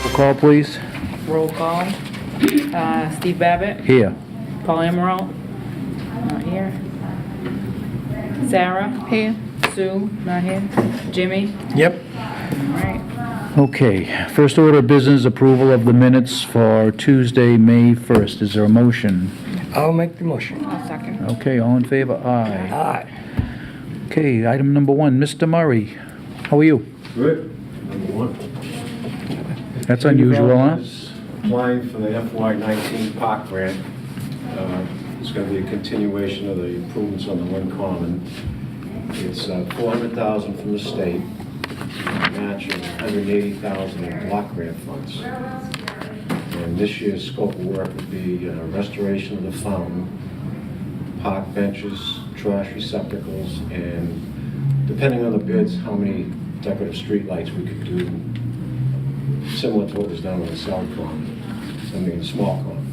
Roll call, please. Roll call. Steve Babbitt. Here. Paul Emerald. Not here. Sarah. Here. Sue. Not here. Jimmy. Yep. All right. Okay, first order of business, approval of the minutes for Tuesday, May 1st. Is there a motion? I'll make the motion. I'll second. Okay, all in favor? Aye. Aye. Okay, item number 1, Mr. Murray. How are you? Good. Number one. That's unusual, huh? Is applying for the FY19 park grant. It's going to be a continuation of the improvements on the Lynn Common. It's $400,000 from the state, matching $180,000 in block grant funds. And this year's scope of work would be restoration of the fountain, park benches, trash receptacles, and depending on the bids, how many decorative streetlights we could do, similar to what was done on the South Common, small common.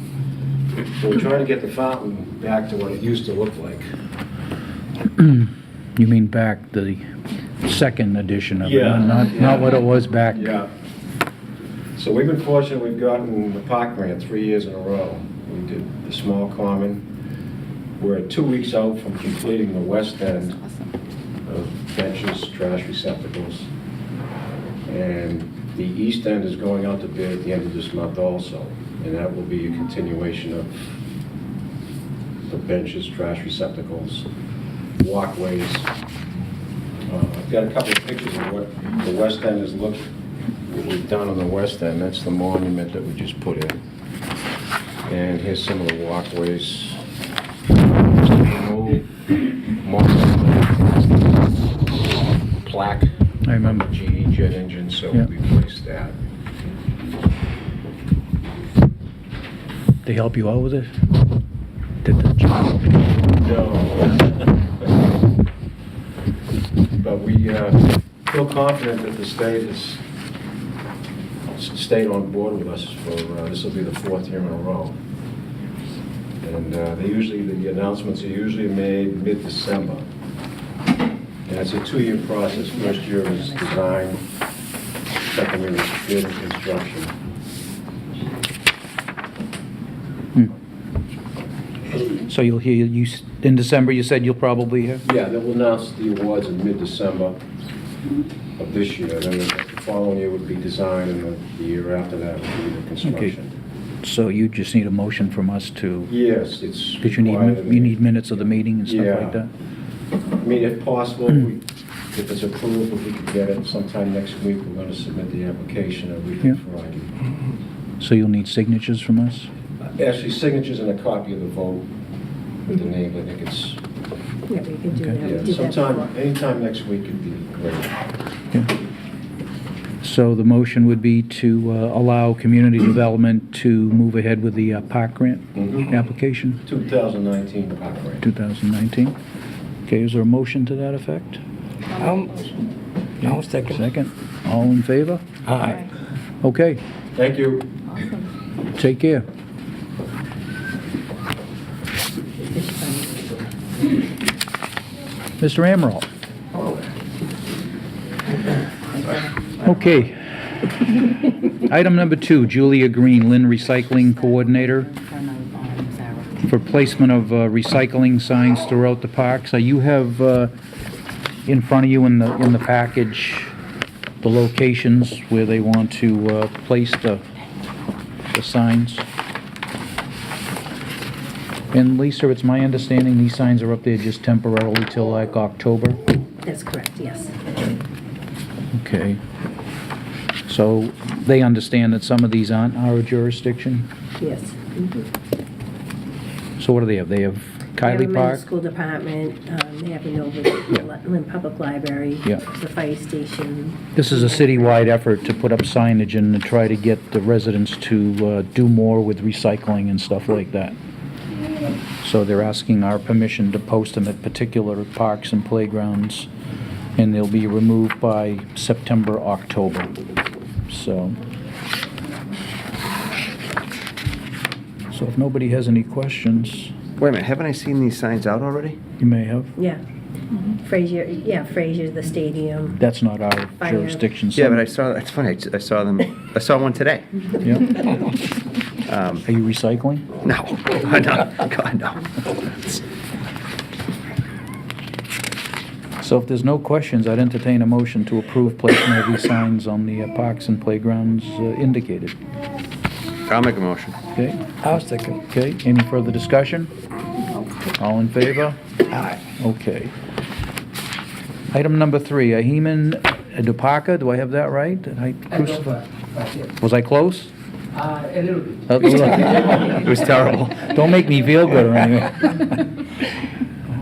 So we're trying to get the fountain back to what it used to look like. You mean back the second edition of it, Yeah. not what it was back? Yeah. So we've been fortunate, we've gotten the park grant 3 years in a row. We did the small common. We're 2 weeks out from completing the west end of benches, trash receptacles. And the east end is going out to bid at the end of this month also. And that will be a continuation of the benches, trash receptacles, walkways. I've got a couple of pictures of what the west end is looking, what we've done on the west end. That's the monument that we just put in. And here's some of the walkways. Plaque. I remember. GE jet engine, so Yeah. we replaced that. They help you out with it? Did the job? No. But we feel confident that the state has stayed on board with us for, this will be the 4th year in a row. And the announcements are usually made mid-December. And it's a 2-year process. First year is design, second year is bid and construction. So you'll hear, in December, you said you'll probably have? Yeah, then we'll announce the awards in mid-December of this year. Then the following year would be design, and the year after that would be the construction. So you just need a motion from us to, Yes, it's because you required in the- need minutes of the meeting and stuff Yeah. like that? I mean, if possible, if it's approved, if we could get it sometime next week, we're going to submit the application a week Yeah. Friday. So you'll need signatures from us? Actually, signatures and a copy of the vote with the name, I think it's, Yeah, we can do Okay. that. We yeah, did that sometime, before. anytime next week would be great. Okay. So the motion would be to allow community development to move ahead with the park grant Mhm. application, 2019 park grant. 2019. Okay, is there a motion to that effect? I'll second. Second. All in favor? Aye. Okay, Thank you. take care. Mr. Amaral. Okay. Item number 2, Julia Green, Lynn Recycling Coordinator, for placement of recycling signs throughout the park. So you have in front of you in the package the locations where they want to place the signs. And Lisa, it's my understanding these signs are up there just temporarily till like October? That's correct, yes. Okay. So they understand that some of these aren't our jurisdiction? Yes. So what do they have? They have They have Kylie them in the Park? school department, they have them over the Lynn Public Library, Yeah. the fire station. This is a citywide effort to put up signage and to try to get the residents to do more with recycling and stuff like that. So they're asking our permission to post them at particular parks and playgrounds, and they'll be removed by September, October. So if nobody has any questions, Wait a minute, haven't I seen these signs out already? you may have. Yeah. Frazier, yeah, Frazier, the stadium. That's not our Fire. jurisdiction. Yeah, but I saw, it's funny, I saw them, I saw one today. Yeah. Are you recycling? No, no, God, no. So if there's no questions, I'd entertain a motion to approve placement of these signs on the parks and playgrounds indicated. I'll make a motion. Okay, I'll second. okay, any further discussion? All in favor? Aye. Okay. Item number 3, Ahiman Dupaka, do I have that right? Did I crucify? Was I close? A little bit. Oh, look. It was terrible. Don't make me feel good or anything.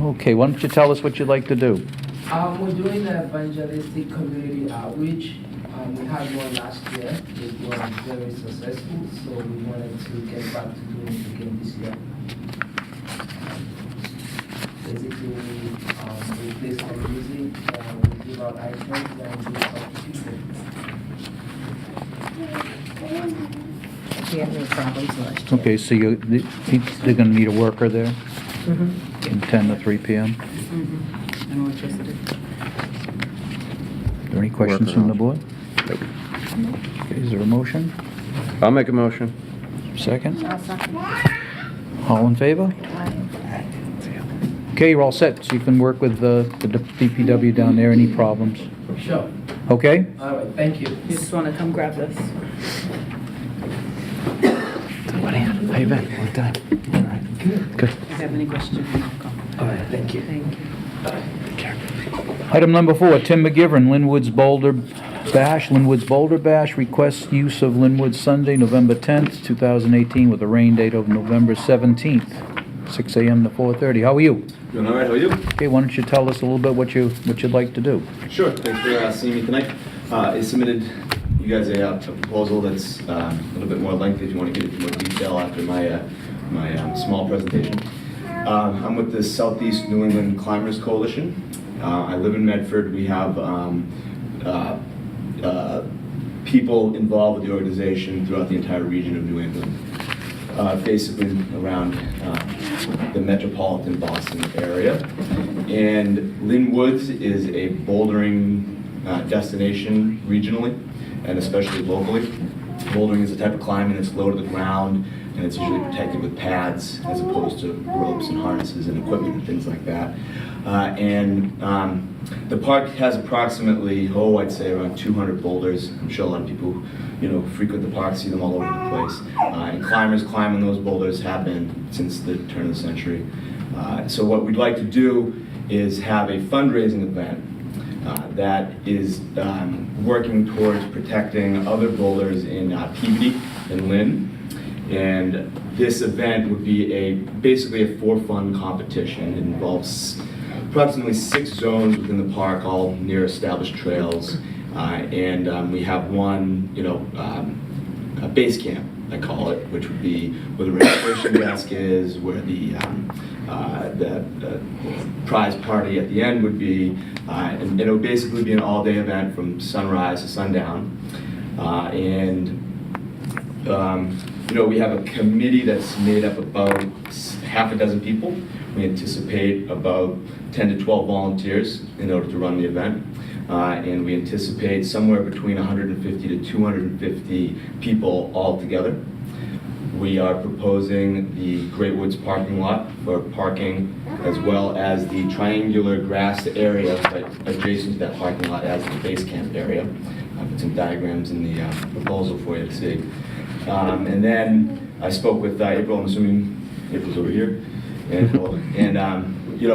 Okay, why don't you tell us what you'd like to do? We're doing an evangelistic community outreach. We had one last year. It was very successful, so we wanted to get back to doing it again this year. Basically, we play some music, we give out items, and we talk to people. We had no problems last year. Okay, so they're gonna need a worker there Mhm. from 10 to 3 p.m.? And electricity. Are there any questions from the board? Nope. Okay, is there a motion? I'll make a motion. Second? I'll second. All in favor? Okay, you're all set, so you can work with the DPW down there, any problems? Sure. Okay? All right, thank you. You just want to come grab this? How you been? Long time. All right. Good. If you have any questions, you can come. All right, thank you. Thank you. Item number 4, Tim McGivern, Linwood's Boulder Bash. Linwood's Boulder Bash requests use of Linwood Sunday, November 10th, 2018, with a rain date of November 17th, 6 a.m. to 4:30. How are you? Doing all right, how are you? Okay, why don't you tell us a little bit what you'd like to do? Sure, thanks for seeing me tonight. I submitted you guys a proposal that's a little bit more lengthy if you want to get into more detail after my small presentation. I'm with the Southeast New England Climbers Coalition. I live in Medford. We have people involved with the organization throughout the entire region of New England, basically around the metropolitan Boston area. And Lynn Woods is a bouldering destination regionally and especially locally. Bouldering is a type of climbing that's low to the ground, and it's usually protected with pads as opposed to ropes and harnesses and equipment and things like that. The park has approximately, I'd say around 200 boulders. I'm sure a lot of people, frequent the park, see them all over the place. And climbers climbing those boulders have been since the turn of the century. So what we'd like to do is have a fundraising event that is working towards protecting other boulders in Peabody and Lynn. And this event would be basically a for-fun competition. It involves approximately 6 zones within the park, all near established trails. We have one, a base camp, I call it, which would be where the registration desk is, where the prize party at the end would be, and it would basically be an all-day event from sunrise to sundown. We have a committee that's made up about half a dozen people. We anticipate about 10 to 12 volunteers in order to run the event. And we anticipate somewhere between 150 to 250 people all together. We are proposing the Great Woods parking lot for parking, as well as the triangular grassed area right adjacent to that parking lot as the base camp area. I put some diagrams in the proposal for you to see. And then I spoke with April, I'm assuming April's over here, and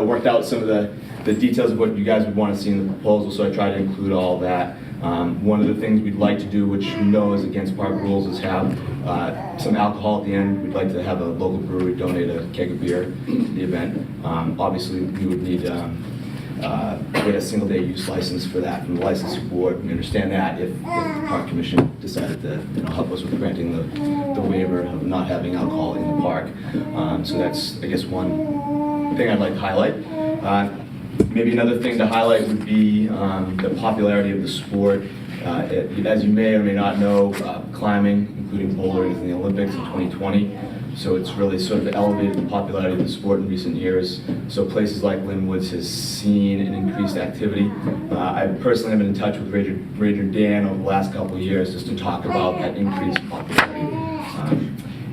worked out some of the details of what you guys would want to see in the proposal, so I tried to include all that. One of the things we'd like to do, which we know is against park rules, is have some alcohol at the end. We'd like to have a local brewery donate a keg of beer to the event. Obviously, we would need get a single-day use license for that from the licensing board. We understand that if the park commission decided to help us with granting the waiver of not having alcohol in the park. So that's, I guess, one thing I'd like to highlight. Maybe another thing to highlight would be the popularity of the sport. As you may or may not know, climbing, including bouldering, is in the Olympics in 2020. So it's really sort of elevated the popularity of the sport in recent years. So places like Linwood's has seen an increased activity. I personally have been in touch with Ranger Dan over the last couple of years just to talk about that increased popularity.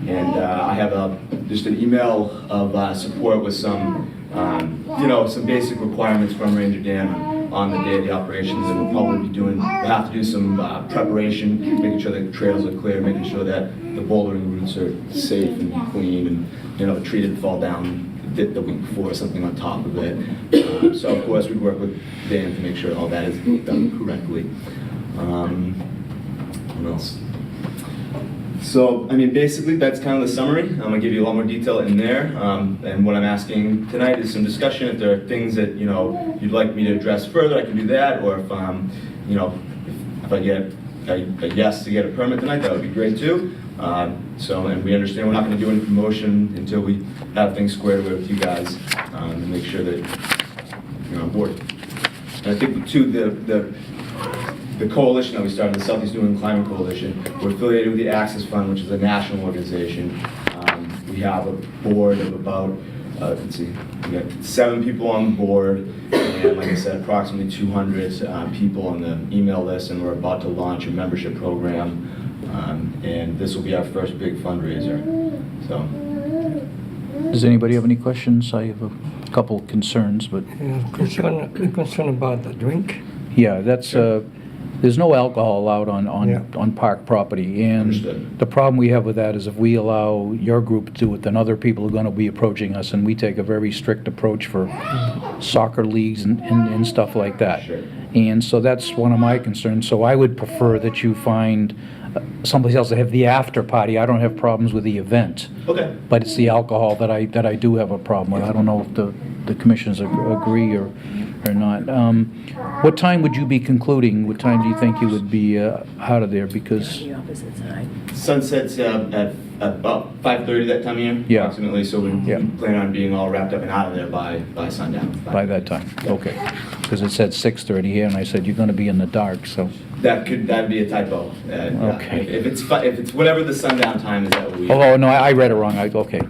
I have just an email of support with some, some basic requirements from Ranger Dan on the day of the operations, and we'll have to do some preparation, making sure that trails are clear, making sure that the bouldering routes are safe and clean, and treated, fall down the week before, something on top of it. So of course we work with Dan to make sure all that is done correctly. What else? So, basically, that's kind of the summary. I'm going to give you a lot more detail in there. And what I'm asking tonight is some discussion. If there are things that, you'd like me to address further, I can do that. Or if, if I get a yes to get a permit tonight, that would be great too. And we understand we're not going to do any promotion until we have things squared away with you guys and make sure that you're on board. And I think, too, the coalition that we started, the Southeast New England Climate Coalition, we're affiliated with the Access Fund, which is a national organization. We have a board of about, we got 7 people on the board, and like I said, approximately 200 people on the email list, and we're about to launch a membership program, and this will be our first big fundraiser. So. Does anybody have any questions? I have a couple concerns, but Concern about the drink? yeah, that's, there's no alcohol allowed on park property, and Understood. the problem we have with that is if we allow your group to do it, then other people are going to be approaching us, and we take a very strict approach for soccer leagues and stuff like that. Sure. And so that's one of my concerns. So I would prefer that you find someplace else to have the after party. I don't have problems with the event, Okay. but it's the alcohol that I do have a problem with. I don't know if the commissioners agree or not. What time would you be concluding? What time do you think you would be out of there? Because The opposite side. Sunsets at about 5:30 that time of year, Yeah. approximately. So we Yeah. plan on being all wrapped up and out of there by sundown. by that time, okay. Because it said 6:30 here, and I said you're going to be in the dark, so. That'd be a typo. Yeah. Okay. If it's whatever the sundown time is, that would be. Oh, no, I read it wrong. Okay.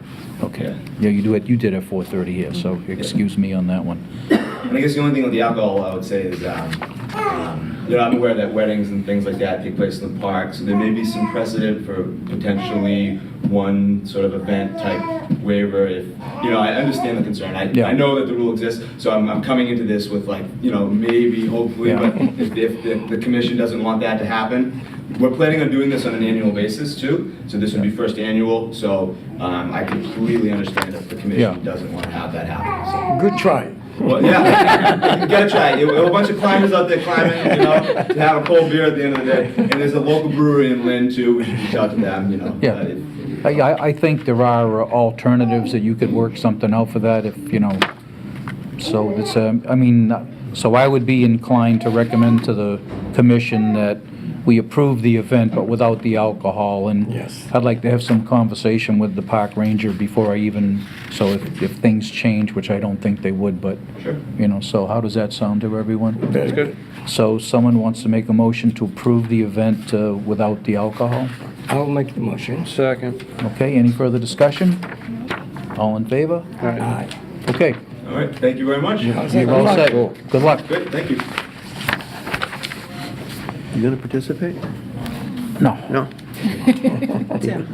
Yeah. Yeah, you did at 4:30 here, so excuse me on that one. And I guess the only thing with the alcohol I would say is, I'm aware that weddings and things like that take place in the park, so there may be some precedent for potentially one sort of event type waiver. If I understand the concern. Yeah. I know that the rule exists, so I'm coming into this with maybe, hopefully, Yeah. but if the commission doesn't want that to happen, we're planning on doing this on an annual basis too. So this would be first annual. So I completely understand if the commission Yeah. doesn't want to have that happen. So. Good try. Well, yeah, you gotta try it. A whole bunch of climbers out there climbing, to have a cold beer at the end of the day. And there's a local brewery in Lynn too, we should reach out to them, Yeah. I think there are alternatives that you could work something out for that if, so it's, so I would be inclined to recommend to the commission that we approve the event, but without the alcohol, and Yes. I'd like to have some conversation with the park ranger before I even, so if things change, which I don't think they would, but, Sure. so how does that sound to everyone? That's good. So someone wants to make a motion to approve the event without the alcohol? I'll make the motion. Second. Okay, any further discussion? All in favor? Aye. Okay, All right, thank you very much. Yeah. you're all set. Cool. Good luck. Good, thank you. You gonna participate? No. No. Tim.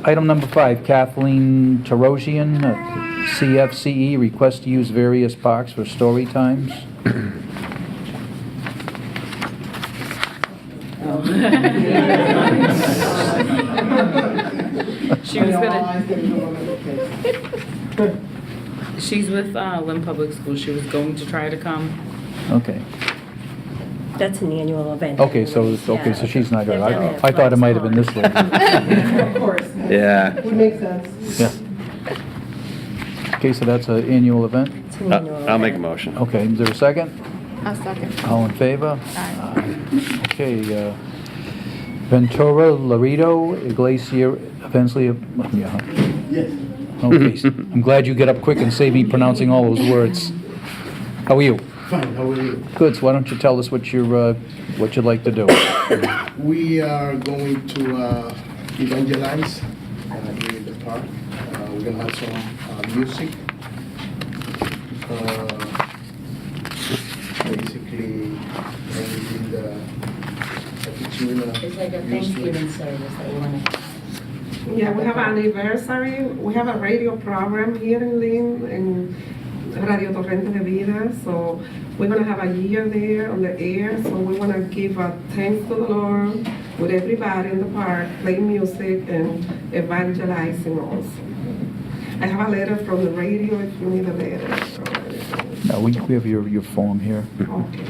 Item number 5, Kathleen Tarosian, CFCE, request to use various parks for story times. She was gonna. She's with Lynn Public Schools. She was going to try to come. Okay. That's an annual event. Okay, so anyways, yeah. she's not here. They've done it I thought it twice might have been this lady. Of course. Yeah. Would make sense. Yeah. Okay, so that's an annual event? It's an annual I'll make a event. motion. Okay, is there a second? I'll second. All in favor? Aye. Okay, Ventura, Laredo, Glacier, eventually, yeah. Yes. Okay, I'm glad you get up quick and save me pronouncing all those words. How are you? Fine, how are you? Good, so why don't you tell us what you'd like to do? We are going to evangelize in the park. We're gonna have some music. Basically, in the It's like a Thanksgiving service that we want to. Yeah, we have an anniversary. We have a radio program here in Lynn, in Radio Torrente de Vida. So we're gonna have a year there on the air. So we wanna give a thanks to the Lord with everybody in the park, playing music and evangelizing also. I have a letter from the radio if you need a letter. or anything. No, we have your form here. Okay.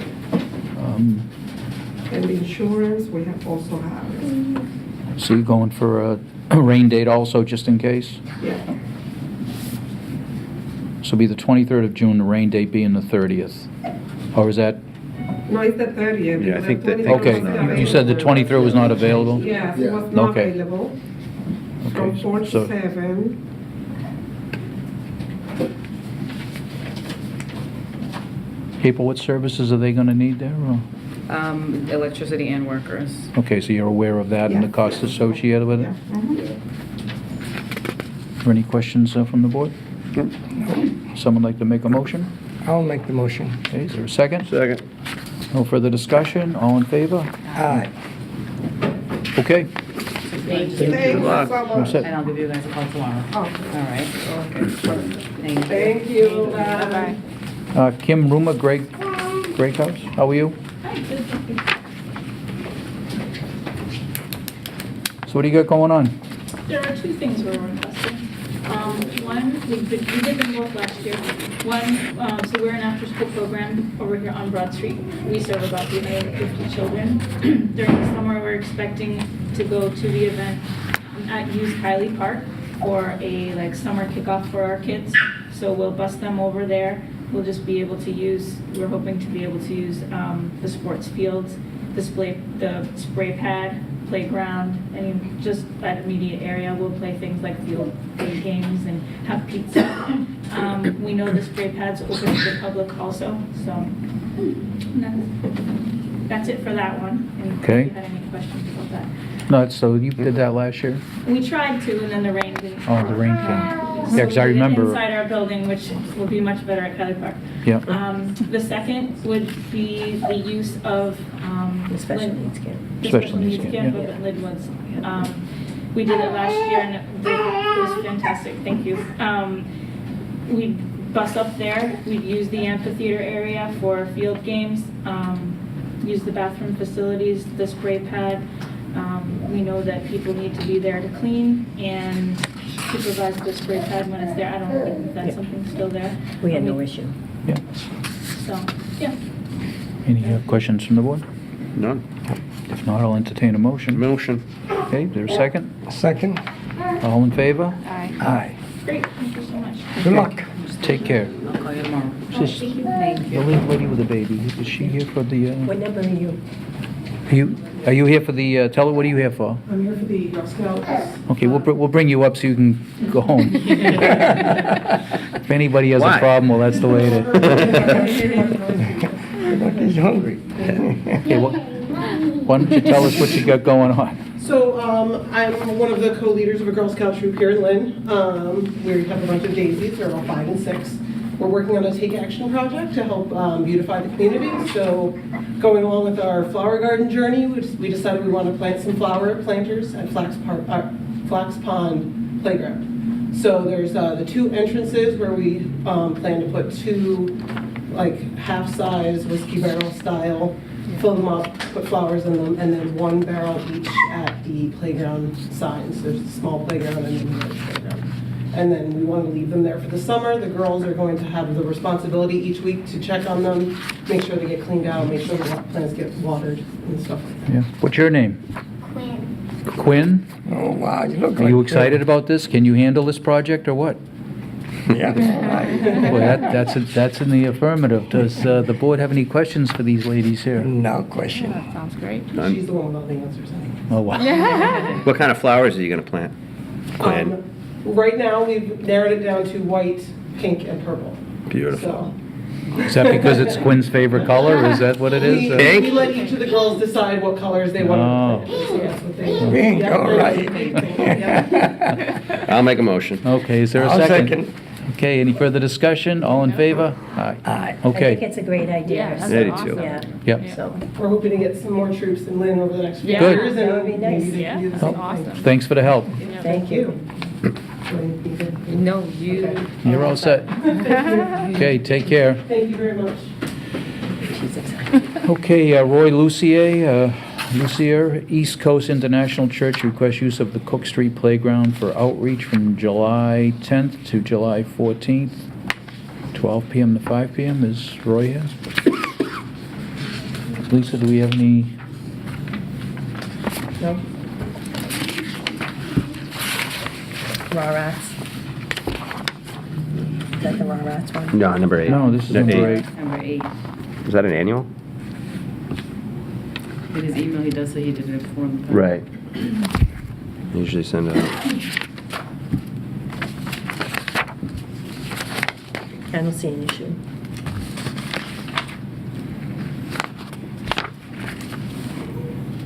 And the insurance, we have also have it. So you're going for a rain date also, just in case? Yeah. So it'll be the 23rd of June, the rain date being the 30th. Or is that, No, it's the 30th. Yeah, I The think that- 23rd okay, was you said the 23rd was not available? Yes, it was not Okay. available. From Okay, 4 to so- 7. People, what services are they gonna need there? or- Electricity and workers. Okay, so you're aware of that and the Yeah. cost associated with it? Yeah. Are any questions from the board? Someone like to make a motion? I'll make the motion. Okay, is there a second? Second. No further discussion? All in favor? Aye. Okay. Thank you. Thank you luck. so All much. set. And I'll give you guys a call tomorrow. Oh, All right. Thank you. thank you. Bye-bye. Kim Ruma, Greg House, how are you? So what do you got going on? There are two things we're requesting. One, we did them both last year. One, so we're an after-school program over here on Broad Street. We serve about 350 children. During the summer, we're expecting to go to the event at Hughes Kylie Park for a summer kickoff for our kids. So we'll bus them over there. We'll just be able to use, we're hoping to be able to use the sports fields, the spray pad, playground, and just that immediate area. We'll play things like field games and have pizza. We know the spray pad's open to the public also, so that's it for that one. And Okay. if you had any questions about that. No, so you did that last year? We tried to, and then the rain didn't. Oh, the rain came. So Yeah, 'cause I we did it remember. inside our building, which will be much better at Kylie Park. Yeah. The second would be the use of, The special Lynn- needs kid. the Special needs kid, camp yeah. up at Lidwoods. We did it last year and it was fantastic, thank you. We'd bus up there, we'd use the amphitheater area for field games, use the bathroom facilities, the spray pad. We know that people need to be there to clean and supervise the spray pad when it's there. I don't know if that's Yeah. something still there. We had no issue. Yeah. So, yeah. Any questions from the board? None. If not, I'll entertain a motion. Motion. Okay, is there a second? Second? All in favor? Aye. Aye. Great, thank you so much. Good luck. Take care. I'll call you tomorrow. Just Thank you. Thank the you. lady with the baby, is she here for the, What number are you? are you here for the, tell her, what are you here for? I'm here for the Girl Scouts. Okay, we'll bring you up so you can go home. If anybody has a Why? problem, well, that's the way it is. He's hungry. Okay, why don't you tell us what you got going on? So I'm one of the co-leaders of a Girl Scout troop here in Lynn. We have a bunch of daisies, they're about 5 and 6. We're working on a Take Action project to help beautify the community. So going along with our flower garden journey, we decided we want to plant some flower planters at Flax Pond Playground. So there's the 2 entrances where we plan to put 2 half-size whiskey barrel style, fill them up, put flowers in them, and then 1 barrel each at the playground signs. There's a small playground and then a large playground. And then we want to leave them there for the summer. The girls are going to have the responsibility each week to check on them, make sure they get cleaned out, make sure the plants get watered and stuff like that. Yeah. What's your name? Quinn? Oh, wow, you look like... Are you excited about this? Can you handle this project or what? Yeah. Well, that's in the affirmative. Does the board have any questions for these ladies here? No question. That sounds great. She's the one with all the answers, I think. Oh, wow. What kind of flowers are you going to plant? Right now, we've narrowed it down to white, pink, and purple. Beautiful. So Is that because it's Quinn's favorite color? Is that what it is? We let each of the girls decide what colors they want to put in. So that's what they. Pink, Yeah, all they're right. pink, yeah. I'll make a motion. Okay, is there a I'll second? second. Okay, any further discussion? All in favor? Aye. Aye. I think Okay, it's a great idea. Yes. I do too. Yeah, yep. so, We're hoping to get some more troops in Lynn over the next few Yeah. Good. years. That would be and nice. maybe they can do the Yeah, same awesome. thing. Thanks for the help. thank you. No, you. Okay. You're all set. Okay, take care. Thank you very much. Okay, Roy Lucier, East Coast International Church requests use of the Cook Street Playground for outreach from July 10th to July 14th, 12 p.m. to 5 p.m. Is Roy here? Lisa, do we have any? No? Raw Rats. Is that the Raw Rats one? No, number 8. No, this is number 8. Number 8. Is that an annual? In his email, he does say he did it before in the past. Right. Usually send out. I don't see an issue.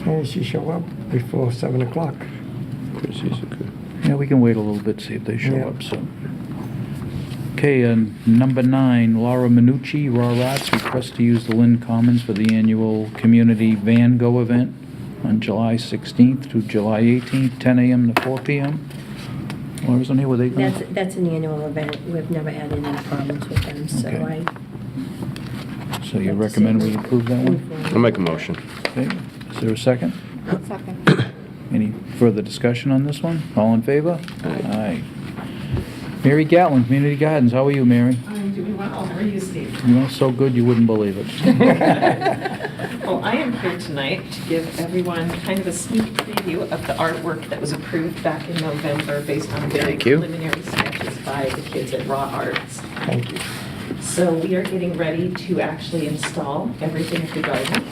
Hey, she show up before 7 o'clock. Yeah, we can wait a little bit, see if they show Yeah. up, so. Okay, number 9, Laura Minucci, Raw Rats, requests to use the Lynn Commons for the annual Community Van Go event on July 16th to July 18th, 10 a.m. to 4 p.m. Laura's on here, were they going? That's an annual event. We've never had any problems with them, so Okay. I. So you recommend we approve that one? I'll make a motion. Okay, is there a second? Second. Any further discussion on this one? All in favor? Aye. Mary Gatlin, Community Gardens, how are you, Mary? I'm doing well. How are you, Steve? You know, so good you wouldn't believe it. Well, I am here tonight to give everyone kind of a sneak preview of the artwork that was approved back in November based on very Thank you. preliminary sketches by the kids at Raw Arts. Thank you. So we are getting ready to actually install everything at the garden.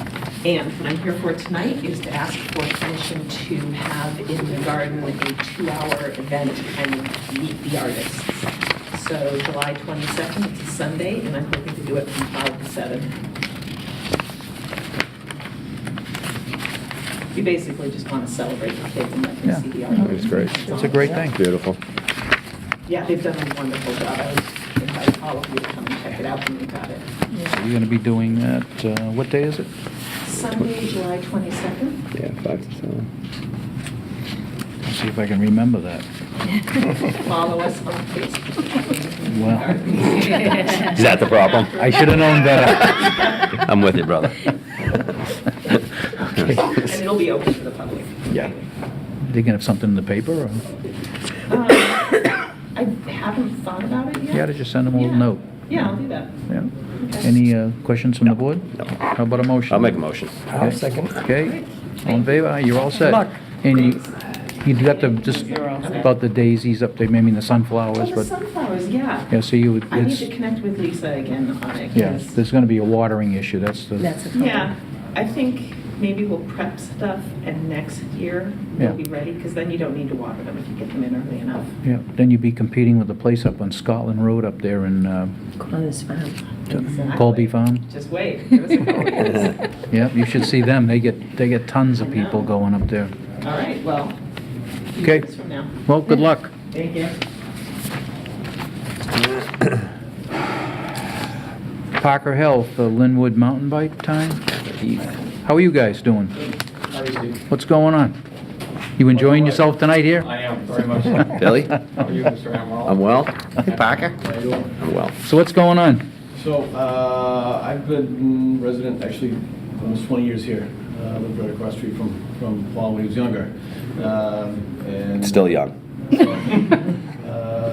And what I'm here for tonight is to ask for permission to have in the garden a 2-hour event and meet the artists. So July 22nd, it's a Sunday, and I'm hoping to do it from 5 to 7. We basically just want to celebrate the kids and let them Yeah. see the artwork. That's great. It's a great thing. Beautiful. Yeah, they've done a wonderful job. I would invite all of you to come and check it out when you got it. So you're gonna be doing that, what day is it? Sunday, July 22nd. Yeah, 5 to 7. Let's see if I can remember that. Follow us on Facebook. Well, Is that the problem? I should have known better. I'm with you, brother. And it'll be open to the public. Yeah. They gonna have something in the paper, or? I haven't thought about it yet. You oughta just send them a little Yeah. note. Yeah, I'll do that. Yeah. Any questions from the board? No. How about a motion? I'll make a motion. I'll second. Okay, all in favor? You're all set. Luck. And you got the, just about the daisies up there, maybe the sunflowers, Oh, the but, sunflowers, yeah. yeah, so you would, I need it's, to connect with Lisa again on it. yeah, 'cause- there's gonna be a watering issue, that's the, That's a problem. Yeah, I think maybe we'll prep stuff and next year Yeah. we'll be ready, because then you don't need to water them if you get them in early enough. yeah, then you'd be competing with the place up on Scotland Road up there in, Corners Farm. Exactly. Colby Farm. Just wait, give us a call. Yeah, you should see them, they get tons of people going up there. All right, well, a few Okay. minutes from now. Well, good luck. Thank you. Parker Health, the Linwood Mountain Bike Time. How are you guys doing? How are you, Steve? What's going on? You enjoying yourself tonight here? I am, very much so. Billy? How are you, Mr. Hamwell? I'm well. Hey, Parker? How you doing? I'm well. So what's going on? So, I've been resident, actually, almost 20 years here. Lived right across the street from Paul when he was younger. And Still young.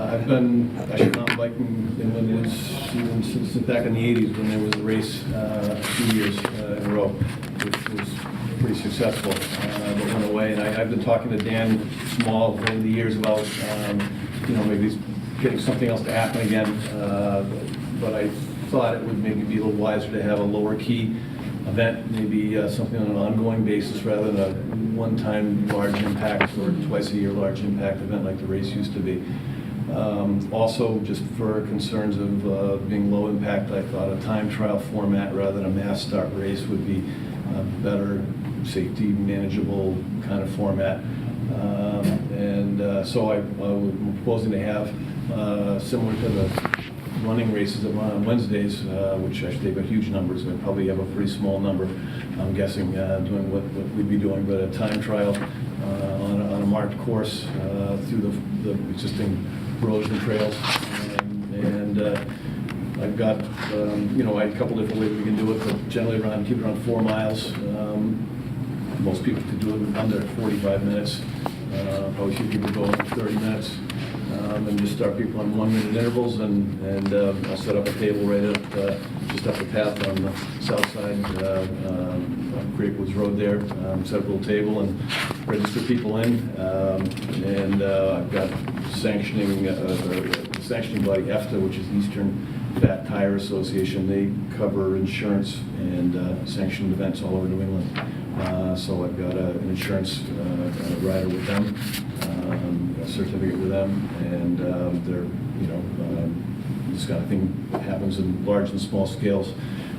I've been actually mountain biking in Linwood even since back in the 80s when there was a race a few years in a row, which was pretty successful, but went away. And I've been talking to Dan Small over the years about, maybe getting something else to happen again. But I thought it would maybe be a little wiser to have a lower key event, maybe something on an ongoing basis rather than a one-time large impact or twice a year large impact event like the race used to be. Also, just for concerns of being low impact, I thought a time trial format rather than a mass start race would be a better, safety, manageable kind of format. So I'm proposing to have, similar to the running races that run on Wednesdays, which actually they've got huge numbers, and probably have a pretty small number, I'm guessing, doing what we'd be doing, but a time trial on a marked course through the existing roads and trails. I've got, a couple different ways we can do it, but generally keep it around 4 miles. Most people could do it in under 45 minutes. Probably see people go in 30 minutes. And just start people on 1-minute intervals, and I'll set up a table right up, just up the path on the south side, on Great Woods Road there. Set up a little table and register people in. I've got sanctioning, the sanctioning body, EFTA, which is Eastern Fat Tire Association. They cover insurance and sanctioned events all over New England. So I've got an insurance rider with them, a certificate with them, and they're, this kind of thing happens in large and small scales.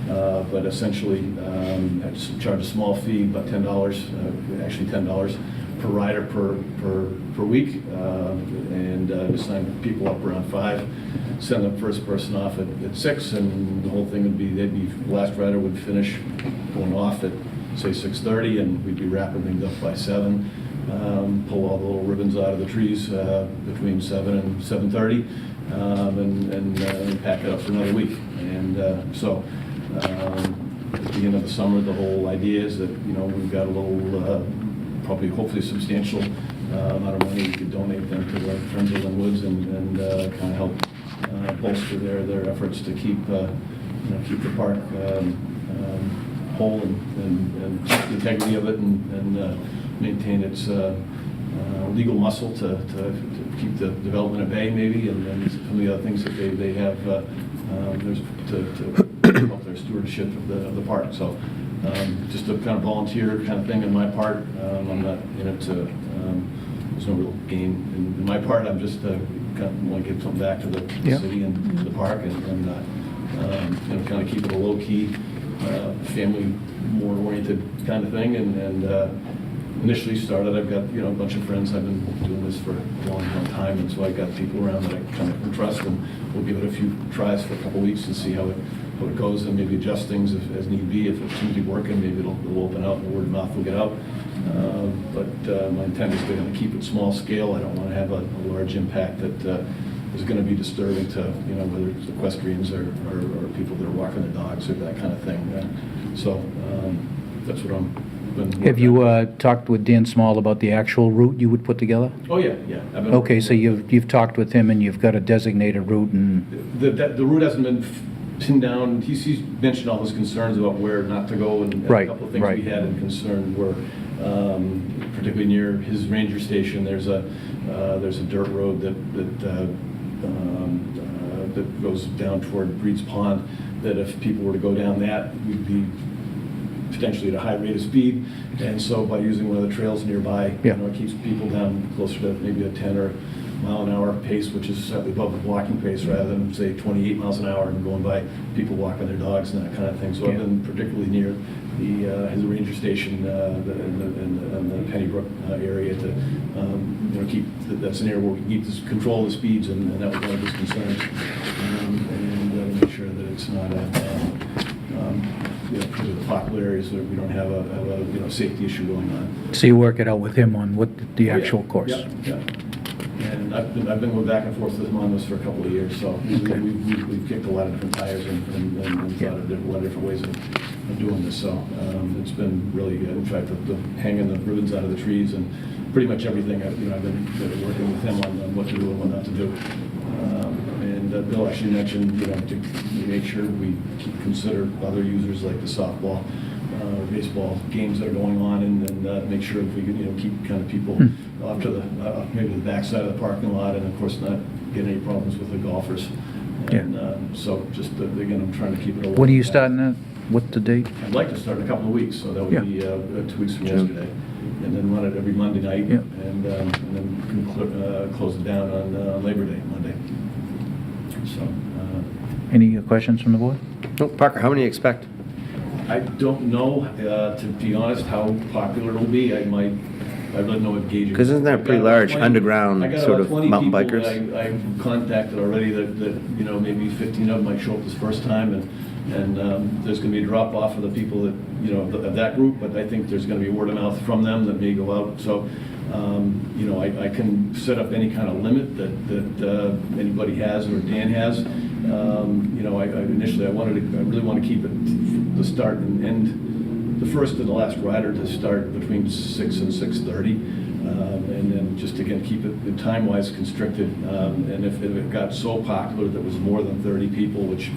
But essentially, I just charge a small fee, about $10, actually $10 per rider per week, and just sign people up around 5, send the first person off at 6, and the whole thing would be, the last rider would finish going off at, say, 6:30, and we'd be wrapping things up by 7. Pull all the little ribbons out of the trees between 7 and 7:30, and pack it up for another week. And so at the beginning of the summer, the whole idea is that, we've got a little, probably hopefully substantial amount of money we could donate them to our friends of Lynn Woods, and kind of help bolster their efforts to keep keep the park whole, and keep the integrity of it, and maintain its legal muscle to keep the development at bay, maybe, and some of the other things that they have there's to help their stewardship of the park. So just a kind of volunteer kind of thing on my part. I'm not in it to, there's no real gain in my part. I'm just kind of want to give something back to the city and the park, and kind of keep it a low-key, family, more oriented kind of thing. And initially started, I've got a bunch of friends. I've been doing this for a long time, and so I've got people around that I kind of can trust, and we'll give it a few tries for a couple of weeks and see how it goes, and maybe adjust things as need be. If it seems to be working, maybe it'll open out and the word of mouth will get out. But my intent is to keep it small scale. I don't want to have a large impact that is going to be disturbing to, whether it's equestrians or people that are walking their dogs or that kind of thing. So that's what I'm. Have you talked with Dan Small about the actual route you would put together? Oh, yeah. Okay, so you've talked with him, and you've got a designated route, and the route hasn't been pinned down. He's mentioned all his concerns about where not to go, and right, a couple of things we had in concern were particularly near his ranger station. There's a dirt road that goes down toward Breed's Pond. That if people were to go down that, we'd be potentially at a high rate of speed, and so by using one of the trails nearby, it keeps people down closer to maybe a 10 or mile-an-hour pace, which is slightly above the walking pace, rather than say 28 miles an hour and going by people walking their dogs and that kind of thing. So I've been particularly near his ranger station in the Pennybrook area to keep that's an area where we can keep control of the speeds, and that was one of his concerns, and make sure that it's not the popular areas where we don't have a safety issue going on. so you work it out with him on what the actual course. Yeah. And I've been going back and forth with him on this for a couple of years, so we've kicked a lot of different tires and thought of a lot of different ways of doing this. So it's been really good. In fact, the hanging the ribbons out of the trees and pretty much everything. I've been working with him on what to do and what not to do. And Bill actually mentioned, to make sure we consider other users like the softball, baseball games that are going on, and make sure if we can, keep kind of people off to maybe the backside of the parking lot, and of course not get any problems with the golfers. And so just again, I'm trying to keep it. When are you starting that? What's the date? I'd like to start in a couple of weeks, so that would be 2 weeks from yesterday. and then run it every Monday night, Yeah. and then close it down on Labor Day, Monday. So, Any questions from the board? Parker, how many you expect? I don't know, to be honest, how popular it'll be. I don't know what gauging. 'Cause isn't that a pretty large underground sort of mountain I bikers? got about 20 people that I've contacted already that, you know, maybe 15 of them might show up this first time, and there's gonna be a drop off of the people that, you know, of that group, but I think there's gonna be word of mouth from them that may go out. So, you know, I can set up any kind of limit that anybody has or Dan has. You know, initially I really want to keep it the start and end, the first and the last rider to start between 6 and 6:30, and then just again keep it time-wise constricted. And if it got so popular that was more than 30 people, which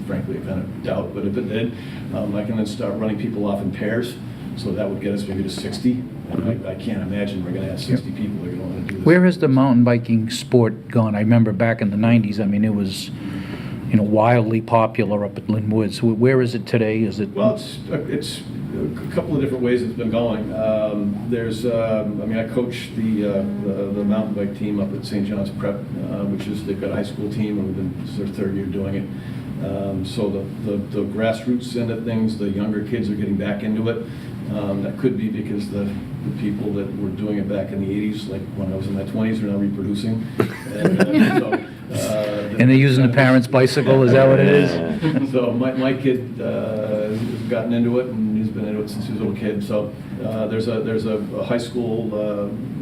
frankly I kind of doubt, but if it did, I can then start running people off in pairs. So that would get us maybe to 60. And I can't imagine we're going to have 60 people that are going to want to do this. Where has the mountain biking sport gone? I remember back in the 90s, I mean, it was, you know, wildly popular up at Lynn Woods. Where is it today? Is it? Well, it's a couple of different ways it's been going. There's, I mean, I coach the mountain bike team up at St. John's Prep, which is, they've got a high school team, and we've been, it's their third year doing it. So the grassroots end of things, the younger kids are getting back into it. That could be because the people that were doing it back in the 80s, like when I was in my 20s, are now reproducing. And they're using the parents' bicycle, is that what it is? So my kid has gotten into it, and he's been into it since he was a little kid. So there's a high school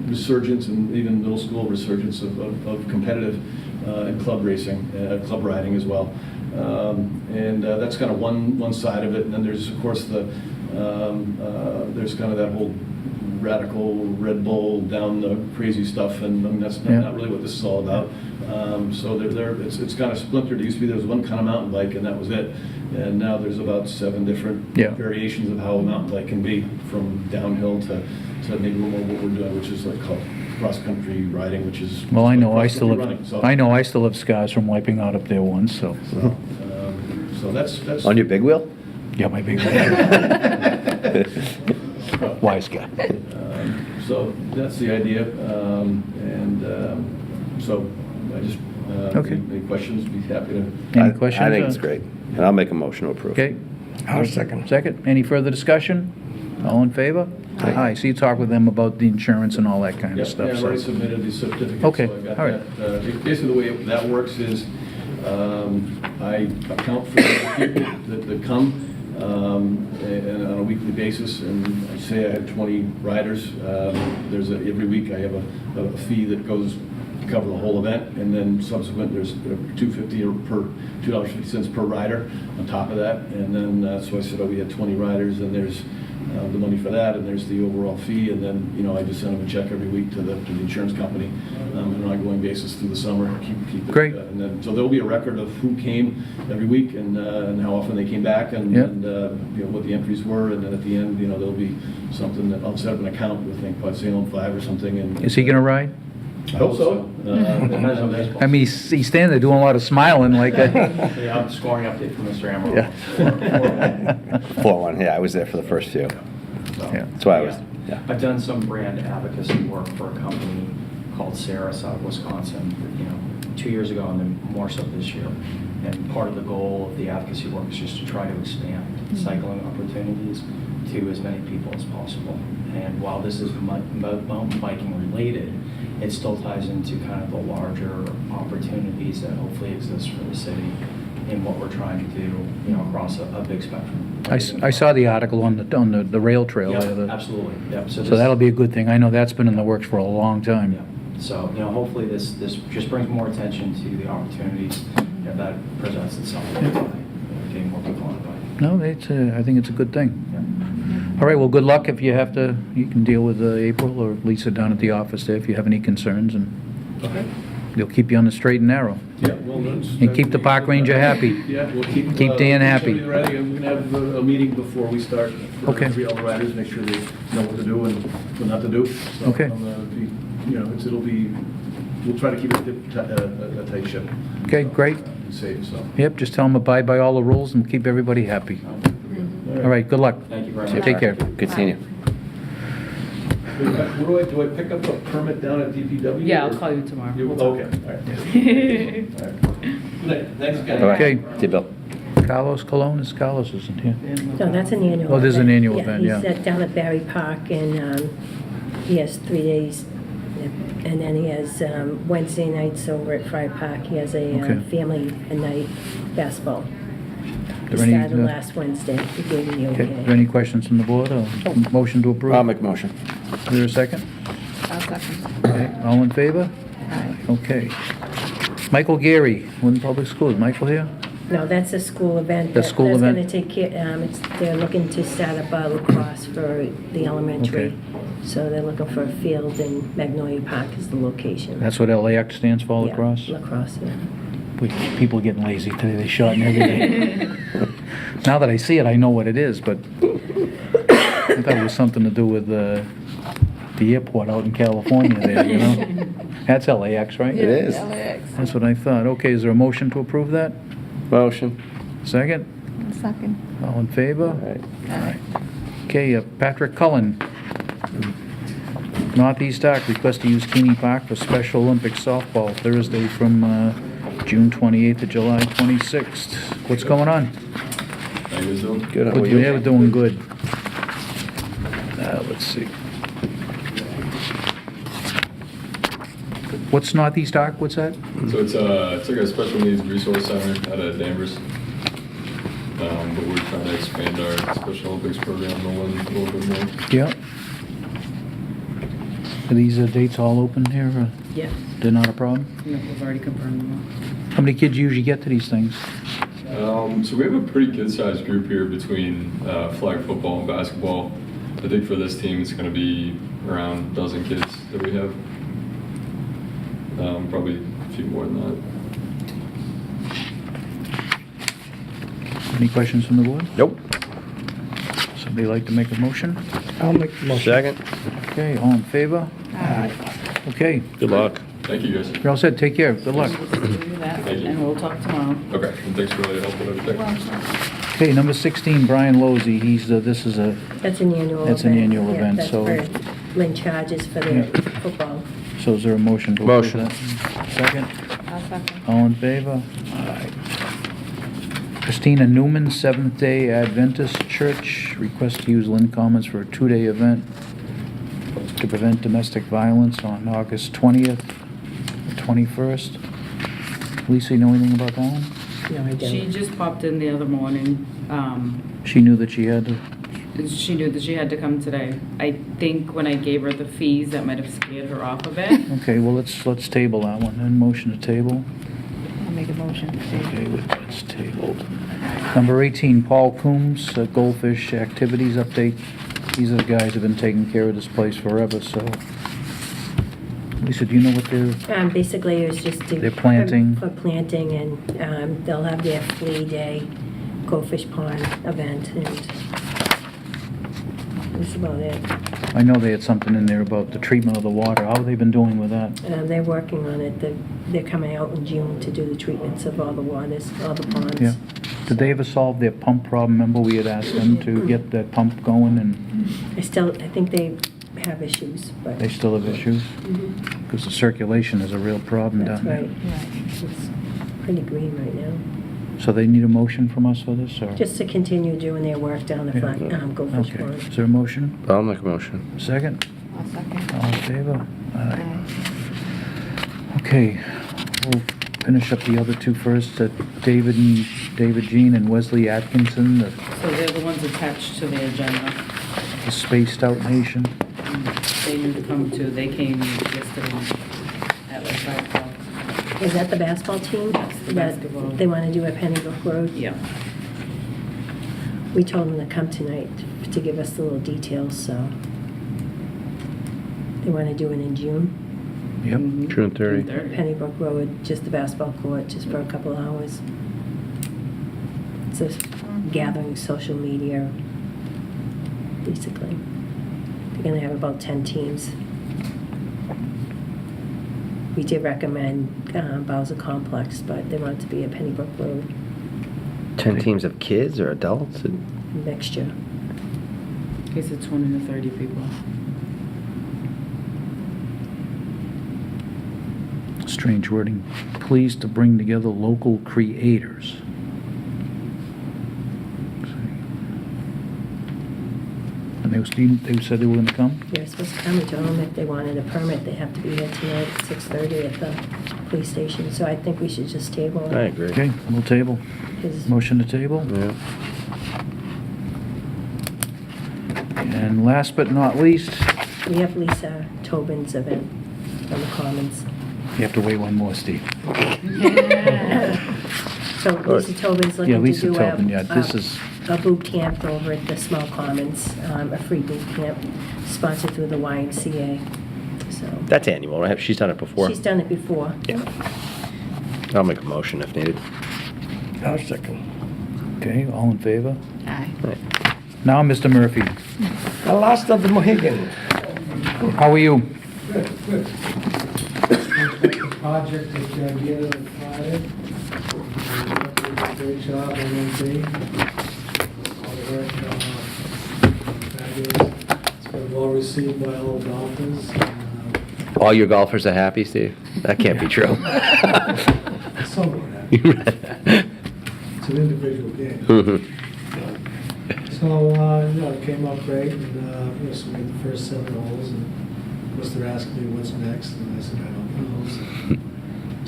resurgence, and even middle school resurgence of competitive and club racing, club riding as well. And that's kind of one side of it. And then there's, of course, there's kind of that whole radical Red Bull down the crazy stuff, and I mean, that's not really what this is all about. So it's kind of splintered. It used to be there was one kind of mountain bike, and that was it. And now there's about 7 different variations of how a mountain bike can be, from downhill to maybe more what we're doing, which is like called cross-country riding, which is Well, I know I cross-country still running. have, So- I know I still have scars from wiping out up there once, so. So that's On your big wheel? Yeah, my big wise guy. So that's the idea, so I just, Okay. any questions, be happy to. Any questions? I think it's great, and I'll make a motion to approve. Okay. I'll second. Second. Any further discussion? All in favor? Aye. So you talk with them about the insurance and all that kind Yeah, of stuff. I've so- already submitted the certificate. Okay, So I got all right. that. Basically, the way that works is, I account for the people that come, and on a weekly basis, and I say I have 20 riders. Every week I have a fee that goes to cover the whole event, and then subsequent, there's $2.50 per rider on top of that. And then, so I said, we had 20 riders, and there's the money for that, and there's the overall fee, and then, you know, I just send them a check every week to the insurance company on an ongoing basis through the summer. Keep it, Great. And then, so there'll be a record of who came every week, and how often they came back, and, Yep. and you know, what the entries were, and then at the end, you know, there'll be something that I'll set up an account with, I think, by Salem 5 or something. And Is he gonna ride? I hope so. I mean, he's standing there doing a lot of smiling like that. Yeah, I'm scoring update from Mr. Amaral. Yeah. 4-1, yeah, I was there for the first few. Yeah. That's why I was, yeah. I've done some brand advocacy work for a company called Saris out of Wisconsin, 2 years ago, and then more so this year. And part of the goal of the advocacy work is just to try to expand cycling opportunities to as many people as possible. And while this is mountain biking related, it still ties into kind of the larger opportunities that hopefully exist for the city in what we're trying to do, across a big spectrum. I saw the article on the rail trail there. Yeah, absolutely. Yep. So that'll be a good thing. I know that's been in the works for a long time. Yeah. So, hopefully this just brings more attention to the opportunities that presents itself by getting more people on the bike. No, I think it's a good thing. All right, well, good luck if you have to, you can deal with April or Lisa down at the office there if you have any concerns, and Okay. they'll keep you on the straight and narrow. Yeah, well, that's. And keep the park ranger happy. Yeah, we'll keep. Keep Dan happy. everybody ready, and we're gonna have a meeting before we start. For Okay. every other riders, make sure they know what to do and what not to do. So, Okay. we'll try to keep it a tight ship. Okay, great. And safe, so. Yep, just tell them abide by all the rules and keep everybody happy. All right, good luck. Thank you very much. Take care. Good seeing you. Do I pick up a permit down at DPW? Yeah, or- I'll call you tomorrow. You- We'll talk. Okay, all right. All right. Good night. Thanks, guys. Okay. See you, Bill. Carlos Colon, Carlos isn't here. No, that's an annual. Oh, there's an event. annual event, yeah. He's down at Barry Park, and he has 3 days. And then he has Wednesday nights over at Friar Park. He has a Okay. family night basketball. He There any, started last Wednesday. He gave me the Okay, okay. are there any questions from the board, or motion to approve? I'll make a motion. Is there a second? I'll second. Okay, all in favor? Aye. Okay. Michael Gary, Lynn Public Schools, Michael here? No, that's a school event. The school event? That's going to take care, they're looking to start up lacrosse for the elementary. Okay. So they're looking for a field, and Magnolia Park is the location. That's what LAX stands for, Yeah, lacrosse? Lacrosse, yeah. People are getting lazy today, they shorten everything. Now that I see it, I know what it is, but I thought it was something to do with the airport out in California there, you know? That's LAX, right? It is. LAX. That's what I thought. Okay, is there a motion to approve that? Motion. Second? Second. All in favor? All right. Aye. Okay, Patrick Cullen. Northeast Arc request to use Keeney Park for Special Olympics softball Thursday from June 28th to July 26th. What's going on? How you guys doing? Good. How are Yeah, we're you? doing good. Let's see. What's Northeast Arc? What's that? So it's like a special needs resource center out of Danvers. But we're trying to expand our Special Olympics program to one a little bit more. Yeah. Are these dates all open here? Yeah, They're not a problem? no, we've already confirmed them How many kids usually get to these things? So we have a pretty good-sized group here between flag football and basketball. I think for this team, it's going to be around a dozen kids that we have. Probably a few more than that. Any questions from the board? Nope. Somebody like to make a motion? I'll make the motion. Second. Okay, all in favor? Aye. Okay, Good luck. Thank you, guys. you're all set, take care, good luck. We'll do that, Thank you. and we'll talk tomorrow. Okay, and thanks for all your help with everything. Okay, number 16, Brian Losey, this is a, That's an annual event. That's an annual Yeah, event, so- That's for Lynn charges for the football. so is there a motion to approve Motion. that? Second, I'll second. all in favor? Aye. Christina Newman, Seventh-day Adventist Church, request to use Lynn Commons for a 2-day event to prevent domestic violence on August 20th, 21st. Lisa, you know anything about that one? No, I She don't. just popped in the other morning. She knew that she had to, She knew that she had to come today. I think when I gave her the fees, that might have scared her off of it. okay, well, let's table that one, then motion to table. I'll make a motion. Okay, it's tabled. Number 18, Paul Coombs, Goldfish Activities Update. These are the guys who've been taking care of this place forever, so. Lisa, do you know what they're, Basically, it was just to. They're planting. For planting, and they'll have their flea day, Goldfish Pond event, and that's about it. I know they had something in there about the treatment of the water. How have they been doing with that? They're working on it. They're coming out in June to do the treatments of all the waters, all the ponds. Yeah. Did they ever solve their pump problem? Remember we had asked them to get that pump going, and I think they have issues, but. they still have issues? Mhm. Because the circulation is a real problem That's down there. right. It's pretty green right now. So they need a motion from us for this, or? Just to continue doing their work down the front, Goldfish Okay, Pond. is there a motion? I'll make a motion. Second? I'll second. All in favor? Aye. Aye. Okay, we'll finish up the other two first. David Jean and Wesley Atkinson, So they're the ones attached to the agenda. the Spaced Out Nation. They need to come too. They came yesterday at like 5 o'clock. Is that the basketball team? That's the that basketball. They want to do at Pennybrook Road? Yeah. We told them to come tonight to give us the little details, so. They want to do it in June, Yep. Mhm. June 30. June 30. Pennybrook Road, just the basketball court, just for a couple hours. It's a gathering social media, basically. They're going to have about 10 teams. We did recommend Bowser Complex, but they want it to be at Pennybrook Road 10 teams of kids or adults? mixture. In case it's 20 to 30 people. strange wording, pleased to bring together local creators. And they said they were gonna come? They're supposed to come. We told them if they wanted a permit, they have to be here tonight at 6:30 at the police station. So I think we should just table it. I agree. Okay, we'll table. Is- Motion to table? Yeah. And last but not least, We have Lisa Tobin's event on the Commons. you have to wait one more, Steve. So Lisa Tobin's Yeah, looking to Lisa do Tobin, yeah, this is, a boot camp over at the Small Commons, a free boot camp sponsored through the YMCA. So That's annual, right? She's done it before. she's done it before. Yeah. I'll make a motion if needed. I'll second. okay, all in favor? Aye. Now, Mr. Murphy, The last of the Mohican. how are you? Good, good. Project that you did on Friday. Great job, MMP. All the work, fabulous. It's been well received by all the golfers. All your golfers are happy, Steve? That can't be true. Somewhat happy. It's an individual game. So, it came out great, and, so we had the first 7 holes, and of course they're asking me what's next, and I said, I don't know, so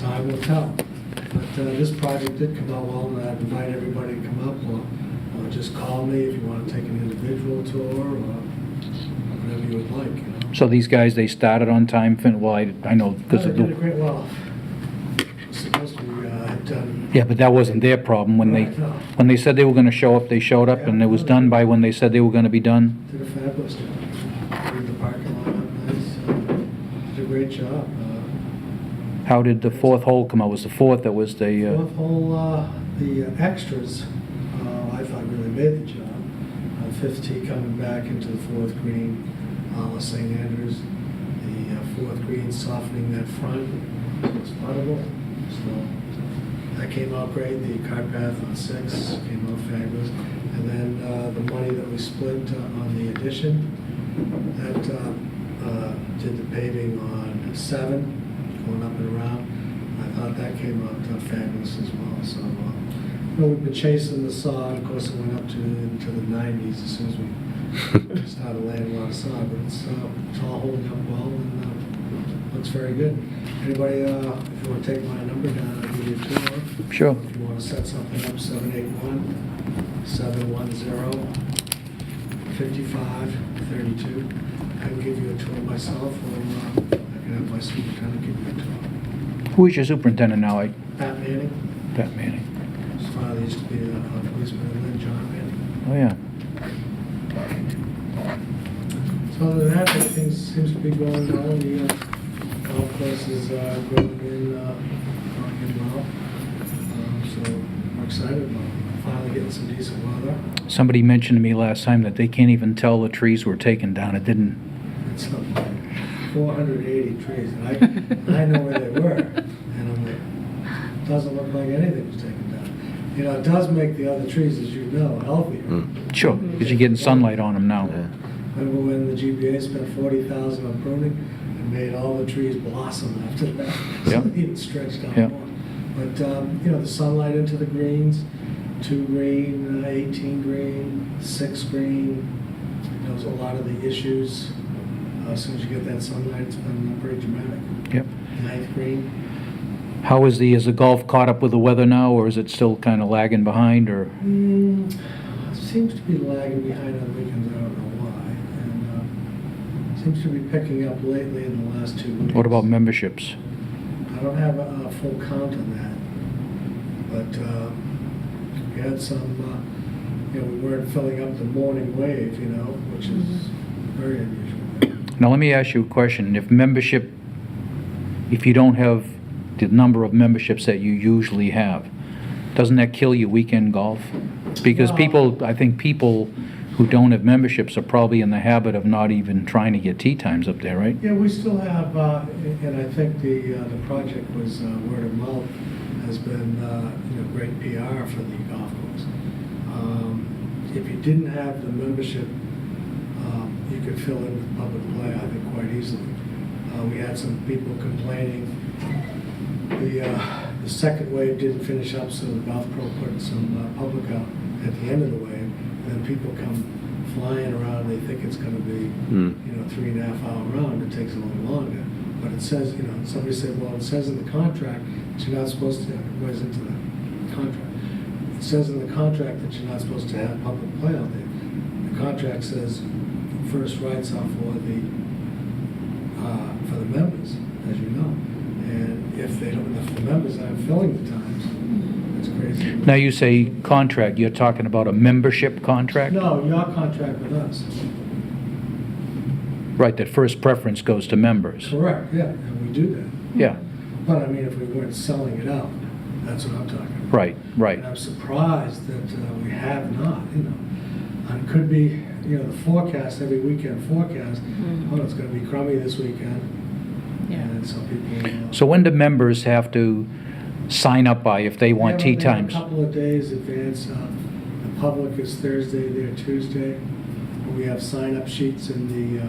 time will tell. But this project did come out well, and I'd invite everybody to come up, or just call me if you want to take an individual tour, or whatever you would like, you know. So these guys, they started on time, well, I know, because They of did a the, great, well, it's supposed to be done. yeah, but that wasn't their problem. When Right, no. they said they were gonna show up, they showed up, and it was done by when they said they were gonna be done? Did a fabulous job. Cleaned the parking lot up nice. Did a great job. How did the fourth hole come out? Was the fourth that was the, Fourth hole, the extras, I thought really made the job. 5th tee coming back into the 4th green, St. Andrews. The 4th green softening that front, so it's puttable. So that came out great. The cart path on 6 came out fabulous. And then the money that we split on the addition, that did the paving on 7, going up and around. I thought that came out fabulous as well. So, we've been chasing the sod. Of course, it went up into the 90s as soon as we started laying a lot of sod. But it's all holding up well and looks very good. Anybody, if you want to take my number down, I'll give you a tour. Sure. If you want to set something up, 781-710-5532. I can give you a tour myself, or I can have my superintendent give you a tour. who is your superintendent now? Pat Manning, Pat Manning. his father used to be a policeman in Lynn, John Manning. Oh, yeah. So other than that, everything seems to be going well. The golf course is going in well. So we're excited about finally getting some decent weather. Somebody mentioned to me last time that they can't even tell the trees were taken down. It didn't, It's something like 480 trees, and I know where they were, and I'm like, doesn't look like anything was taken down. It does make the other trees, as you know, healthier. sure, because you're getting sunlight on them now. Remember when the GBA spent $40,000 on pruning and made all the trees blossom after that? So Yep. they even stretched out Yep. more. But, the sunlight into the greens, 2 green, 18 green, 6 green, those are a lot of the issues. As soon as you get that sunlight, it's been pretty dramatic. Yep. 9th green. How is the golf caught up with the weather now, or is it still kind of lagging behind, or? Seems to be lagging behind on weekends, I don't know why. And seems to be picking up lately in the last 2 weeks. What about memberships? I don't have a full count on that. But we had some, we weren't filling up the morning wave, which is very unusual. Now, let me ask you a question. If you don't have the number of memberships that you usually have, doesn't that kill your weekend golf? Because I think people who don't have memberships are probably in the habit of not even trying to get tee times up there, right? Yeah, we still have, and I think the project was word of mouth has been great PR for the golf course. If you didn't have the membership, you could fill in with public play, I think, quite easily. We had some people complaining The second wave didn't finish up, so the Golf Pro put some public out at the end of the wave, and then people come flying around, they think it's gonna be, 3.5 hour round, it takes a little longer. But it says, somebody said, well, it says in the contract that you're not supposed to, it goes into the contract. It says in the contract that you're not supposed to have public play out there. The contract says first rights are for the members, as you know. And if the members aren't filling the times, it's crazy. Now you say contract, you're talking about a membership contract? No, your contract with us. Right, that first preference goes to members. Correct, yeah, and we do that. Yeah, But I mean, if we weren't selling it out, that's what I'm talking about. right. And I'm surprised that we have not, And it could be, the forecast, every weekend forecast, it's gonna be crummy this weekend. Yeah. And so people. So when do members have to sign up by if they want tee They have times? a couple of days advance. The public is Thursday, they're Tuesday. We have sign-up sheets in the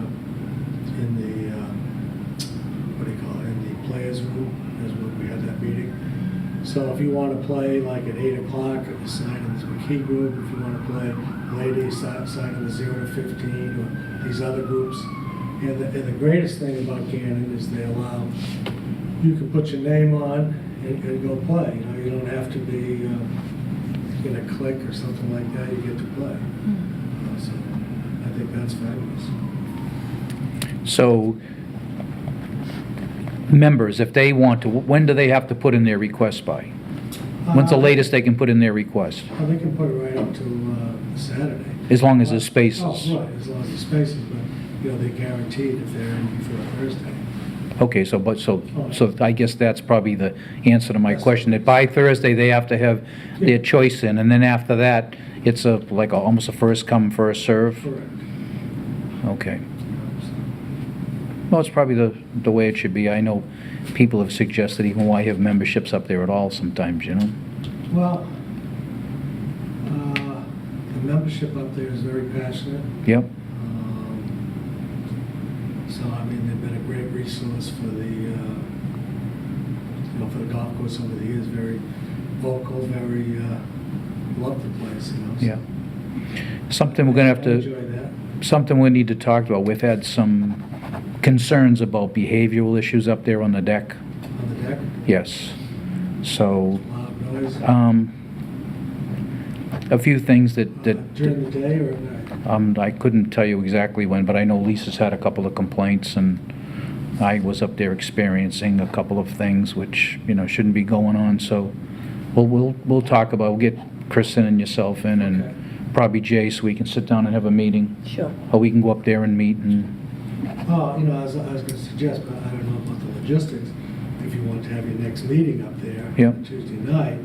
what do you call it, in the players' room, is where we had that meeting. So if you want to play like at 8 o'clock, you sign in the McKee group. If you want to play ladies, sign in the 0 to 15 or these other groups. And the greatest thing about Gannon is they allow, you can put your name on and go play. You don't have to be in a clique or something like that. You get to play. So I think that's fabulous. So members, if they want to, when do they have to put in their request by? When's the latest they can put in their request? They can put it right up to Saturday. As long as there's spaces. Oh, right, as long as there's spaces, but, they're guaranteed if they're in before Thursday. Okay, so I guess that's probably the answer to my question, that by Thursday, they have to have their choice in, and then after that, it's almost a first come, first serve? Correct. Okay. Well, it's probably the way it should be. I know people have suggested even why have memberships up there at all sometimes, Well, the membership up there is very passionate. Yep. So, they've been a great resource for for the golf course over the years. Very vocal, very love the place, So Yeah. Something we're gonna have I to, enjoy that. something we need to talk about. We've had some concerns about behavioral issues up there on the deck. On the deck, Yes. So, loud noise. a few things that During the day or at night? I couldn't tell you exactly when, but I know Lisa's had a couple of complaints, and I was up there experiencing a couple of things which, shouldn't be going on, so we'll talk about, we'll get Kristen and yourself in, and probably Jay, so we can sit down and have a meeting. Sure. Or we can go up there and meet and, I was going to suggest, but I don't know about the logistics. If you want to have your next meeting up there Yeah. on Tuesday night,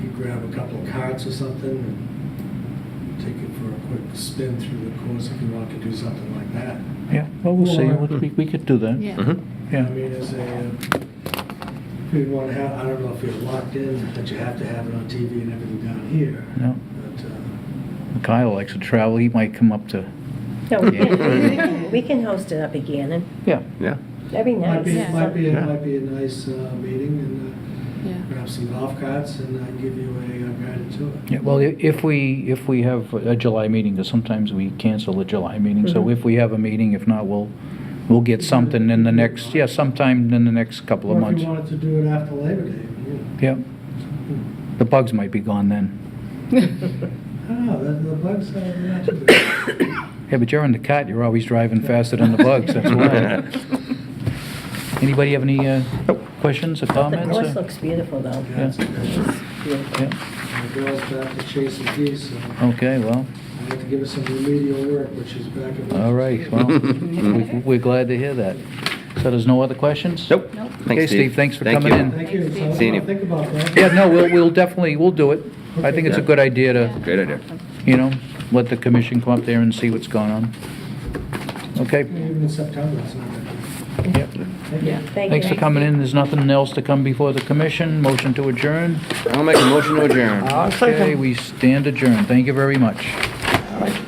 you grab a couple of carts or something and take it for a quick spin through the course if you want to do something like that. yeah, well, we'll see, Or- we could do that. Yeah. Yeah. As if you want to have, I don't know if you're locked in, that you have to have it on TV and everything down here. No. But, Kyle likes to travel, he might come up to, No, we can host it up at Gannon. yeah. Yeah. That'd be Might nice. be, Yeah. might be, Yeah. might be a nice meeting, and Yeah. grab some golf carts and give you a guided tour. Yeah, well, if we have a July meeting, because sometimes we cancel the July meeting, so if we have a meeting, if not, we'll get something in the next, sometime in the next couple of Or if months. you wanted to do it after Labor Day, Yeah. The bugs might be gone then. the bugs are not too bad. Yeah, but you're in the cut, you're always driving faster than the bugs, that's why. Anybody have any questions or The comments? course looks beautiful, though. Yeah. It's beautiful. Yeah. The girl's back to chasing geese, so Okay, well, I have to give her some remedial work, but she's back at work. all right, well, we're glad to hear that. So there's no other questions? Nope. Nope. Okay, Steve, thanks for coming in. Thank you. So Seeing you. Think about that. Yeah, no, we'll definitely, we'll do it. I think it's a good idea to, Great idea. let the commission come up there and see what's going on. Okay, Even in September, it's not that bad. yep. Thank you. Thank Thanks you. for coming in. There's nothing else to come before the commission. Motion to adjourn. I'll make a motion to adjourn. Okay, we stand adjourned. Thank you very much. All right.